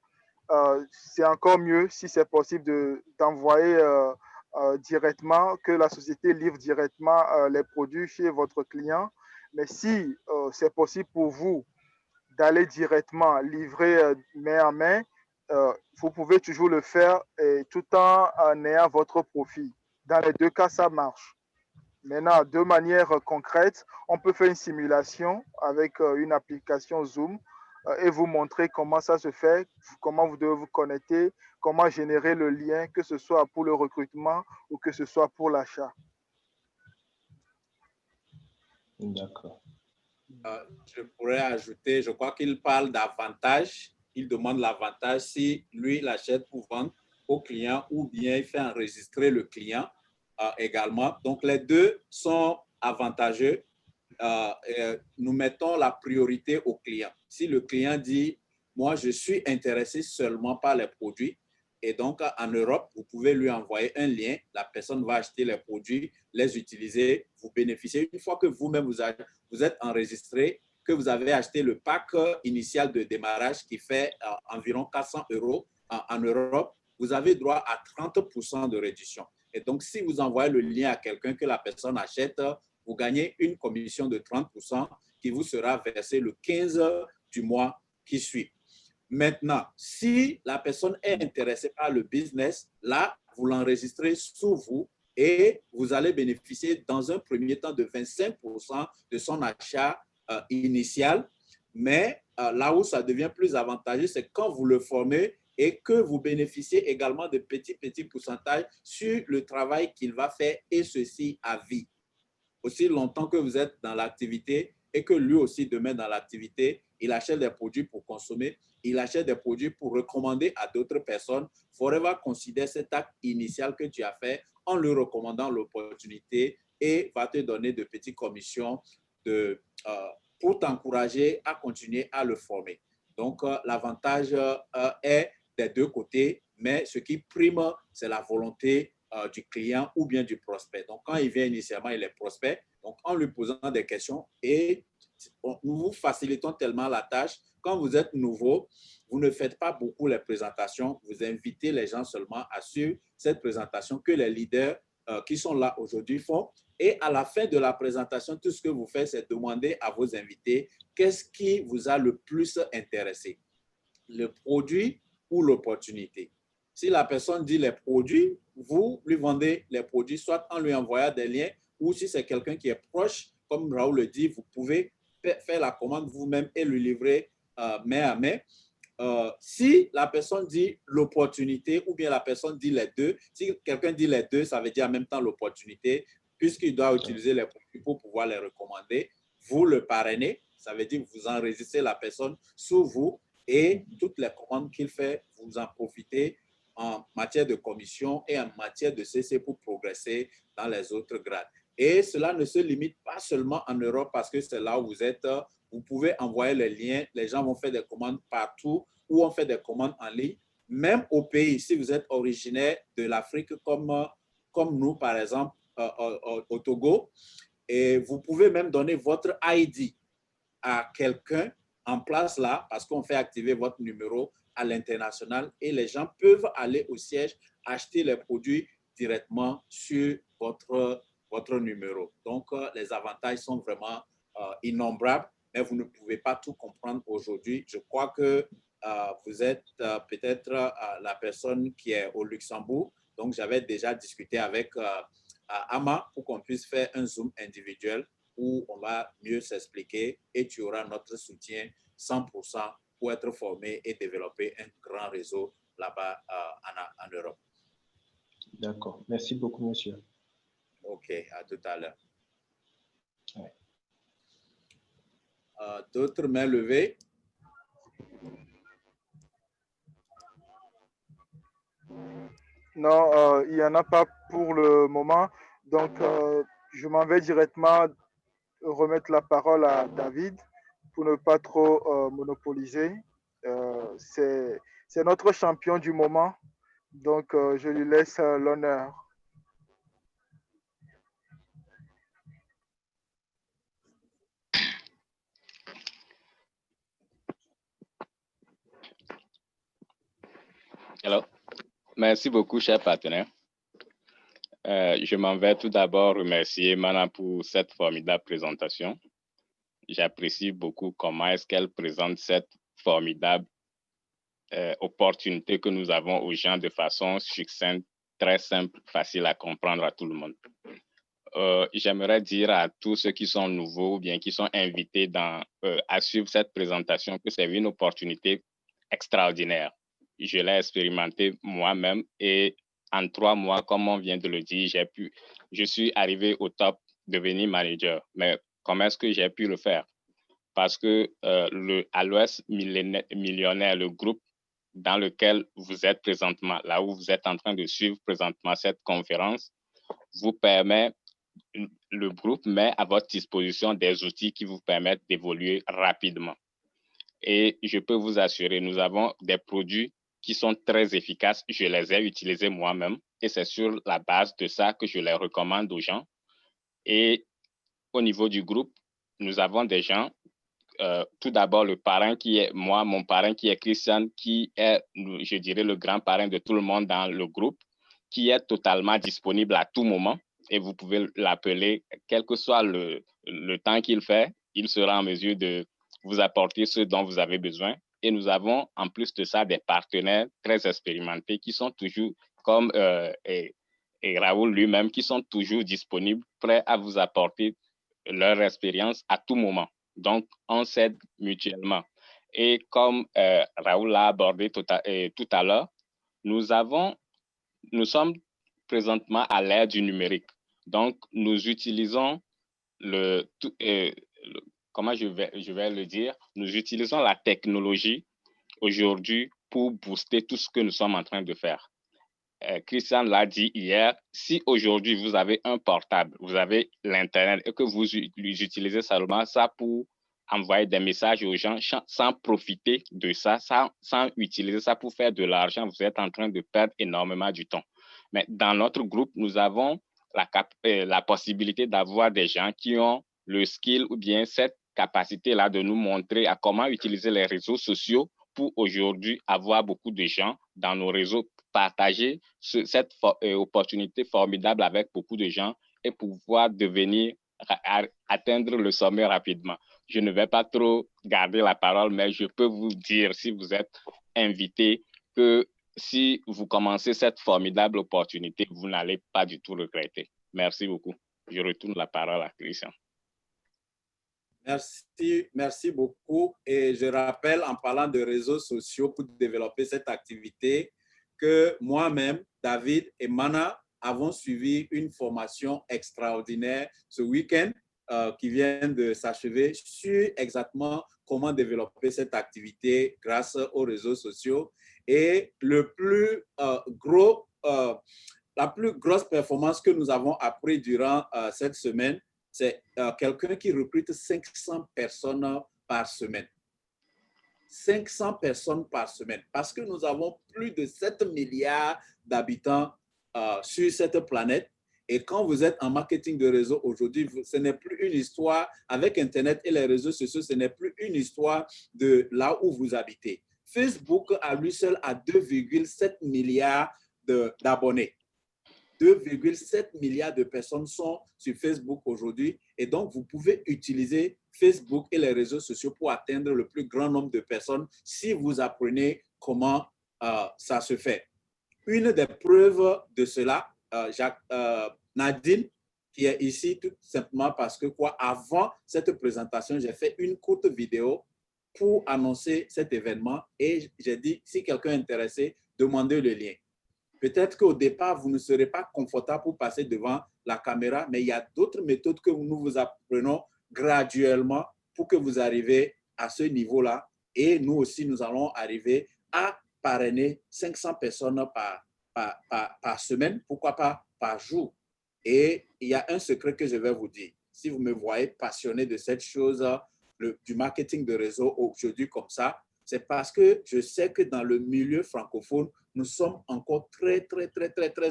c'est encore mieux si c'est possible d'envoyer directement, que la société livre directement les produits chez votre client. Mais si c'est possible pour vous d'aller directement livrer main en main, vous pouvez toujours le faire tout en ayant votre profit. Dans les deux cas, ça marche. Maintenant, de manière concrète, on peut faire une simulation avec une application Zoom et vous montrer comment ça se fait, comment vous devez vous connecter, comment générer le lien, que ce soit pour le recrutement ou que ce soit pour l'achat. D'accord. Je pourrais ajouter, je crois qu'il parle d'avantage. Il demande l'avantage si lui, il achète pour vendre au client ou bien il fait enregistrer le client également. Donc, les deux sont avantageux. Nous mettons la priorité au client. Si le client dit, moi, je suis intéressé seulement par les produits, et donc en Europe, vous pouvez lui envoyer un lien, la personne va acheter les produits, les utiliser, vous bénéficiez. Une fois que vous-même, vous êtes enregistré, que vous avez acheté le pack initial de démarrage qui fait environ 400 € en Europe, vous avez droit à 30% de réduction. Et donc, si vous envoyez le lien à quelqu'un que la personne achète, vous gagnez une commission de 30% qui vous sera versée le 15 du mois qui suit. Maintenant, si la personne est intéressée par le business, là, vous l'enregistrez sous vous et vous allez bénéficier dans un premier temps de 25% de son achat initial. Mais là où ça devient plus avantageux, c'est quand vous le formez et que vous bénéficiez également de petits pourcentages sur le travail qu'il va faire et ceci à vie. Aussi longtemps que vous êtes dans l'activité et que lui aussi demain dans l'activité, il achète des produits pour consommer, il achète des produits pour recommander à d'autres personnes. Forever considère cet acte initial que tu as fait en lui recommandant l'opportunité et va te donner de petites commissions pour t'encourager à continuer à le former. Donc, l'avantage est des deux côtés, mais ce qui prime, c'est la volonté du client ou bien du prospect. Donc, quand il vient initialement, il est prospect. Donc, en lui posant des questions et nous vous facilitons tellement la tâche. Quand vous êtes nouveau, vous ne faites pas beaucoup les présentations. Vous invitez les gens seulement à suivre cette présentation que les leaders qui sont là aujourd'hui font. Et à la fin de la présentation, tout ce que vous faites, c'est demander à vos invités qu'est-ce qui vous a le plus intéressé, le produit ou l'opportunité. Si la personne dit les produits, vous lui vendez les produits, soit en lui envoyant des liens, ou si c'est quelqu'un qui est proche, comme Raoul le dit, vous pouvez faire la commande vous-même et lui livrer main à main. Si la personne dit l'opportunité ou bien la personne dit les deux, si quelqu'un dit les deux, ça veut dire en même temps l'opportunité, puisqu'il doit utiliser les produits pour pouvoir les recommander. Vous le parrainez, ça veut dire que vous enregistrez la personne sous vous et toutes les commandes qu'il fait, vous en profitez en matière de commission et en matière de CC pour progresser dans les autres grades. Et cela ne se limite pas seulement en Europe parce que c'est là où vous êtes. Vous pouvez envoyer les liens, les gens vont faire des commandes partout ou on fait des commandes en ligne. Même au pays, si vous êtes originaire de l'Afrique comme nous, par exemple, au Togo, et vous pouvez même donner votre ID à quelqu'un en place là, parce qu'on fait activer votre numéro à l'international et les gens peuvent aller au siège acheter les produits directement sur votre numéro. Donc, les avantages sont vraiment innombrables, mais vous ne pouvez pas tout comprendre aujourd'hui. Je crois que vous êtes peut-être la personne qui est au Luxembourg. Donc, j'avais déjà discuté avec Ama pour qu'on puisse faire un Zoom individuel où on va mieux s'expliquer et tu auras notre soutien 100% pour être formé et développer un grand réseau là-bas en Europe. D'accord. Merci beaucoup, monsieur. OK, à tout à l'heure. Ouais. D'autres mains levées? Non, il n'y en a pas pour le moment. Donc, je m'en vais directement remettre la parole à David pour ne pas trop monopoliser. C'est notre champion du moment. Donc, je lui laisse l'honneur. Alors, merci beaucoup, cher partenaire. Je m'en vais tout d'abord remercier Mana pour cette formidable présentation. J'apprécie beaucoup comment est-ce qu'elle présente cette formidable opportunité que nous avons aux gens de façon succincte, très simple, facile à comprendre à tout le monde. J'aimerais dire à tous ceux qui sont nouveaux ou bien qui sont invités à suivre cette présentation que c'est une opportunité extraordinaire. Je l'ai expérimenté moi-même et en 3 mois, comme on vient de le dire, je suis arrivé au top, devenir manager. Mais comment est-ce que j'ai pu le faire? Parce que à l'Ouest millionnaire, le groupe dans lequel vous êtes présentement, là où vous êtes en train de suivre présentement cette conférence, le groupe met à votre disposition des outils qui vous permettent d'évoluer rapidement. Et je peux vous assurer, nous avons des produits qui sont très efficaces. Je les ai utilisés moi-même et c'est sur la base de ça que je les recommande aux gens. Et au niveau du groupe, nous avons des gens, tout d'abord le parrain qui est moi, mon parrain qui est Christian, qui est, je dirais, le grand parrain de tout le monde dans le groupe, qui est totalement disponible à tout moment. Et vous pouvez l'appeler, quel que soit le temps qu'il fait, il sera en mesure de vous apporter ce dont vous avez besoin. Et nous avons, en plus de ça, des partenaires très expérimentés qui sont toujours, comme et Raoul lui-même, qui sont toujours disponibles, prêts à vous apporter leur expérience à tout moment. Donc, on s'aide mutuellement. Et comme Raoul l'a abordé tout à l'heure, nous sommes présentement à l'ère du numérique. Donc, nous utilisons comment je vais le dire, nous utilisons la technologie aujourd'hui pour booster tout ce que nous sommes en train de faire. Christian l'a dit hier, si aujourd'hui vous avez un portable, vous avez l'Internet et que vous utilisez seulement ça pour envoyer des messages aux gens sans profiter de ça, sans utiliser ça pour faire de l'argent, vous êtes en train de perdre énormément du temps. Mais dans notre groupe, nous avons la possibilité d'avoir des gens qui ont le skill ou bien cette capacité-là de nous montrer à comment utiliser les réseaux sociaux pour aujourd'hui avoir beaucoup de gens dans nos réseaux, partager cette opportunité formidable avec beaucoup de gens et pouvoir atteindre le sommet rapidement. Je ne vais pas trop garder la parole, mais je peux vous dire, si vous êtes invité, que si vous commencez cette formidable opportunité, vous n'allez pas du tout regretter. Merci beaucoup. Je retourne la parole à Christian. Merci beaucoup. Et je rappelle, en parlant de réseaux sociaux pour développer cette activité, que moi-même, David et Mana avons suivi une formation extraordinaire ce week-end qui vient de s'achever sur exactement comment développer cette activité grâce aux réseaux sociaux. Et la plus grosse performance que nous avons appris durant cette semaine, c'est quelqu'un qui recrute 500 personnes par semaine. 500 personnes par semaine, parce que nous avons plus de 7 milliards d'habitants sur cette planète. Et quand vous êtes en marketing de réseau aujourd'hui, ce n'est plus une histoire avec Internet et les réseaux sociaux, ce n'est plus une histoire de là où vous habitez. Facebook, à lui seul, a 2,7 milliards d'abonnés. 2,7 milliards de personnes sont sur Facebook aujourd'hui. Et donc, vous pouvez utiliser Facebook et les réseaux sociaux pour atteindre le plus grand nombre de personnes si vous apprenez comment ça se fait. Une des preuves de cela, Nadine, qui est ici tout simplement parce que avant cette présentation, j'ai fait une courte vidéo pour annoncer cet événement et j'ai dit, si quelqu'un est intéressé, demandez le lien. Peut-être qu'au départ, vous ne serez pas confortable pour passer devant la caméra, mais il y a d'autres méthodes que nous vous apprenons graduellement pour que vous arriviez à ce niveau-là. Et nous aussi, nous allons arriver à parrainer 500 personnes par semaine, pourquoi pas par jour. Et il y a un secret que je vais vous dire. Si vous me voyez passionné de cette chose, du marketing de réseau aujourd'hui comme ça, c'est parce que je sais que dans le milieu francophone, nous sommes encore très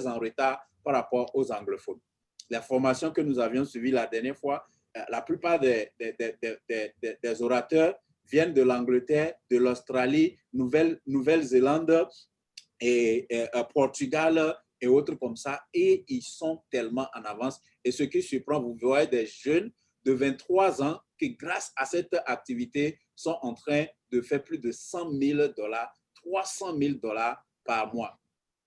en retard par rapport aux anglophones. La formation que nous avions suivie la dernière fois, la plupart des orateurs viennent de l'Angleterre, de l'Australie, Nouvelle-Zélande et Portugal et autres comme ça, et ils sont tellement en avance. Et ce qui surprend, vous voyez des jeunes de 23 ans qui, grâce à cette activité, sont en train de faire plus de $100 000, $300 000 par mois.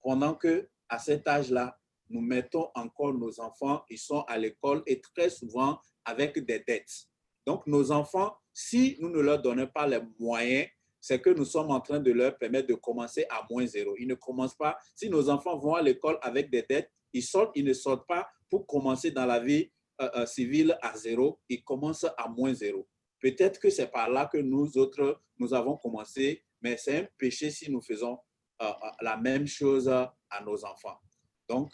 Pendant qu'à cet âge-là, nous mettons encore nos enfants, ils sont à l'école et très souvent avec des dettes. Donc, nos enfants, si nous ne leur donnons pas les moyens, c'est que nous sommes en train de leur permettre de commencer à -0. Ils ne commencent pas. Si nos enfants vont à l'école avec des dettes, ils ne sortent pas pour commencer dans la vie civile à 0, ils commencent à -0. Peut-être que c'est par là que nous autres, nous avons commencé, mais c'est un péché si nous faisons la même chose à nos enfants. Donc,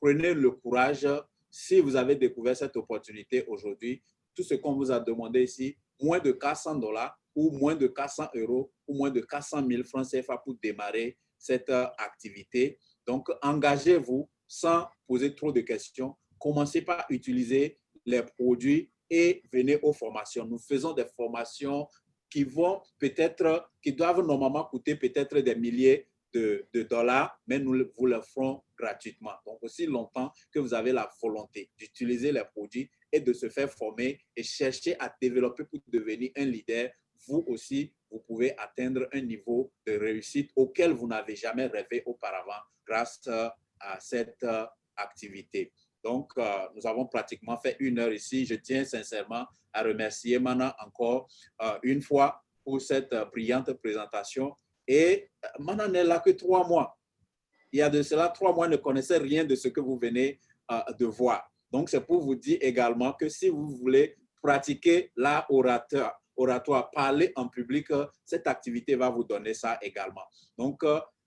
prenez le courage. Si vous avez découvert cette opportunité aujourd'hui, tout ce qu'on vous a demandé ici, moins de $400 ou moins de 400 € ou moins de 400 000 francs CFA pour démarrer cette activité. Donc, engagez-vous sans poser trop de questions. Commencez par utiliser les produits et venez aux formations. Nous faisons des formations qui doivent normalement coûter peut-être des milliers de dollars, mais nous vous le ferons gratuitement. Donc, aussi longtemps que vous avez la volonté d'utiliser les produits et de se faire former et chercher à développer pour devenir un leader, vous aussi, vous pouvez atteindre un niveau de réussite auquel vous n'avez jamais rêvé auparavant grâce à cette activité. Donc, nous avons pratiquement fait 1 heure ici. Je tiens sincèrement à remercier Mana encore une fois pour cette brillante présentation. Et Mana n'est là que 3 mois. Il y a de cela 3 mois, ne connaissait rien de ce que vous venez de voir. Donc, c'est pour vous dire également que si vous voulez pratiquer l'art oratoire, parler en public, cette activité va vous donner ça également. Donc,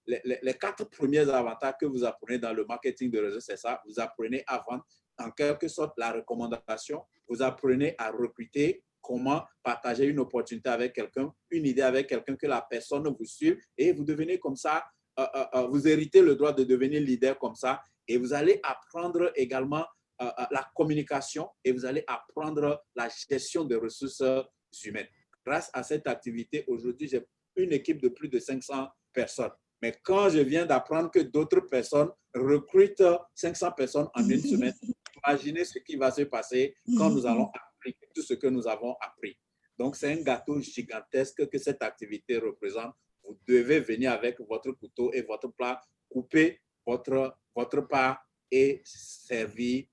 les 4 premiers avantages que vous apprenez dans le marketing de réseau, c'est ça. Vous apprenez à vendre, en quelque sorte, la recommandation. Vous apprenez à recruter, comment partager une opportunité avec quelqu'un, une idée avec quelqu'un, que la personne vous suive et vous devenez comme ça, vous héritez le droit de devenir leader comme ça et vous allez apprendre également la communication et vous allez apprendre la gestion des ressources humaines. Grâce à cette activité, aujourd'hui, j'ai une équipe de plus de 500 personnes. Mais quand je viens d'apprendre que d'autres personnes recrutent 500 personnes en une semaine, imaginez ce qui va se passer quand nous allons appliquer tout ce que nous avons appris. Donc, c'est un gâteau gigantesque que cette activité représente. Vous devez venir avec votre couteau et votre plat, couper votre part et servir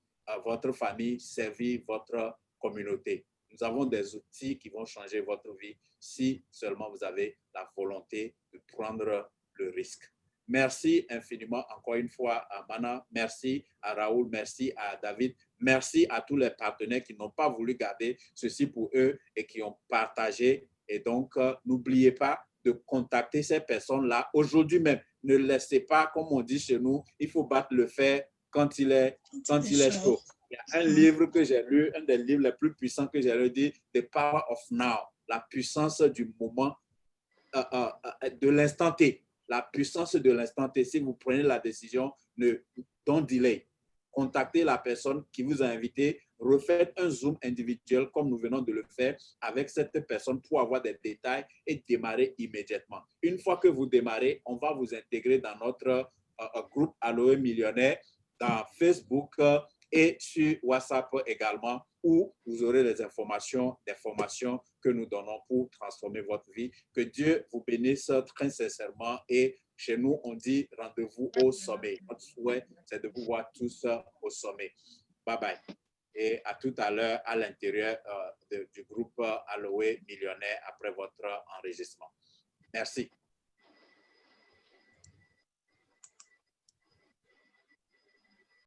votre famille, servir votre communauté. Nous avons des outils qui vont changer votre vie si seulement vous avez la volonté de prendre le risque. Merci infiniment encore une fois à Mana, merci à Raoul, merci à David, merci à tous les partenaires qui n'ont pas voulu garder ceci pour eux et qui ont partagé. Et donc, n'oubliez pas, de contacter ces personnes-là aujourd'hui même. Ne laissez pas, comme on dit chez nous, il faut battre le fer quand il est chaud. Il y a un livre que j'ai lu, un des livres les plus puissants que j'ai lu, dit The Power of Now, la puissance du moment, de l'instant T. La puissance de l'instant T. Si vous prenez la décision, don't delay. Contactez la personne qui vous a invité, refaites un Zoom individuel comme nous venons de le faire avec cette personne pour avoir des détails et démarrer immédiatement. Une fois que vous démarrez, on va vous intégrer dans notre groupe Aloe Millionnaire, dans Facebook et sur WhatsApp également, où vous aurez des informations que nous donnons pour transformer votre vie. Que Dieu vous bénisse très sincèrement et chez nous, on dit rendez-vous au sommet. Notre souhait, c'est de vous voir tous au sommet. Bye bye. Et à tout à l'heure à l'intérieur du groupe Aloe Millionnaire après votre enregistrement. Merci.